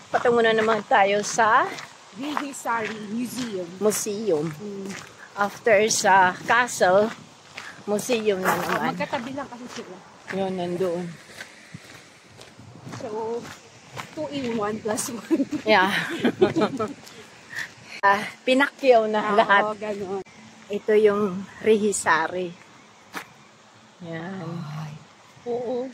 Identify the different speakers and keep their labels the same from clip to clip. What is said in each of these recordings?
Speaker 1: Patungo na naman tayo sa
Speaker 2: Rihisari
Speaker 1: Museum. After sa castle, museum na naman.
Speaker 2: Magkatabi lang kasi sila.
Speaker 1: Yun, nandoon.
Speaker 2: So, 2 in 1 plus 1.
Speaker 1: Yeah. Pinakyaw na lahat.
Speaker 2: Oo, gano'n.
Speaker 1: Ito yung Rihisari. Yan.
Speaker 2: Oo.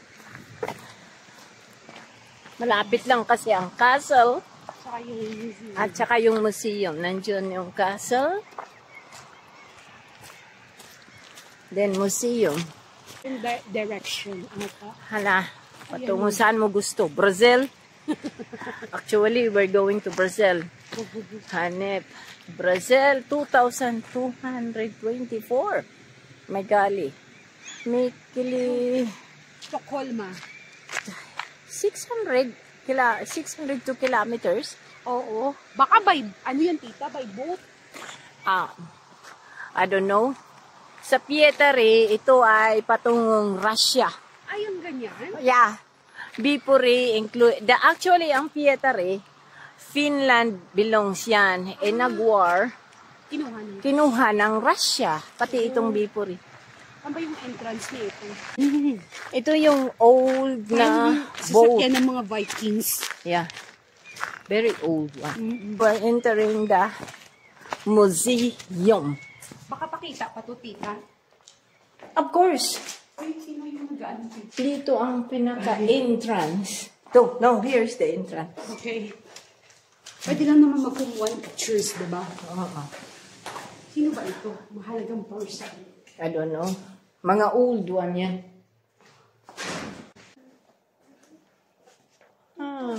Speaker 1: Malapit lang kasi ang castle.
Speaker 2: Saka yung museum.
Speaker 1: At saka yung museum. Nandiyon yung castle. Then museum.
Speaker 2: In direction.
Speaker 1: Hala, patungo saan mo gusto? Brazil? Actually, we're going to Brazil. Hanep. Brazil, 2,224. May gali. May kili...
Speaker 2: Stockholm.
Speaker 1: 602 kilometers.
Speaker 2: Oo. Baka by, ano yan tita? By boat?
Speaker 1: I don't know. Sa Pietari, ito ay patungong Russia.
Speaker 2: Ayun, ganyan?
Speaker 1: Yeah. Viipuri actually, ang Pietari, Finland belongs yan. Nag-war, kinuha ng Russia. Pati itong Viipuri.
Speaker 2: Ano ba yung entrance niya ito?
Speaker 1: Ito yung old na boat.
Speaker 2: Sasakyan ng mga Vikings.
Speaker 1: Yeah. Very old one. We're entering the museum.
Speaker 2: Baka pakita pa to, tita.
Speaker 1: Of course.
Speaker 2: Ay, sino yung nag-ano?
Speaker 1: Dito ang pinaka-entrance. No, here's the entrance.
Speaker 2: Okay. Pwede lang naman magkumuha ng pictures, diba?
Speaker 1: Oo.
Speaker 2: Sino ba ito? Mahalagang person.
Speaker 1: I don't know. Mga old one yan.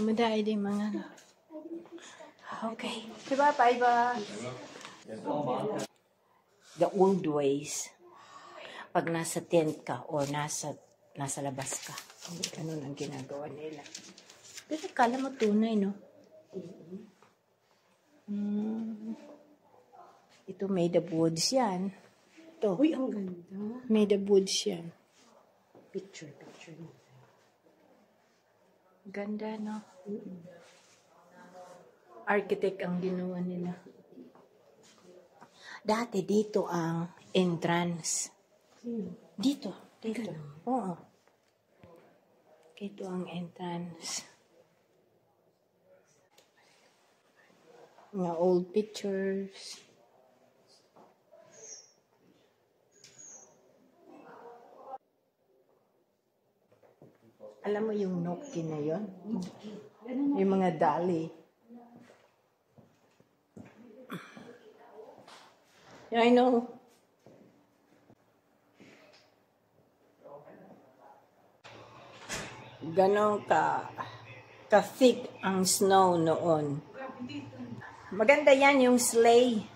Speaker 1: Madai din mga. Okay. Diba, Paiba? The old ways. Pag nasa tent ka or nasa labas ka. Ganun ang ginagawa nila. Pero kala mo tunay, no? Ito made of woods yan. Ito.
Speaker 2: Uy, ang ganda.
Speaker 1: Made of woods yan.
Speaker 2: Picture.
Speaker 1: Ganda, no? Architect ang ginawa nila. Dati dito ang entrance. Dito. Oo. Ito ang entrance. Mga old pictures. Alam mo yung Noki na yun? Yung mga dali. Yeah, I know. Ganon ka-thick ang snow noon. Maganda yan yung sleigh.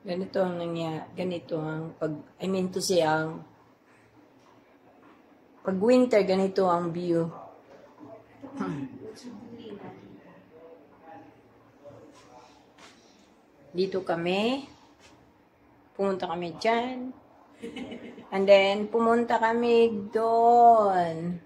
Speaker 1: Ganito ang ganito ang pag winter, ganito ang view. Dito pumunta kami dyan. And then, pumunta kami doon.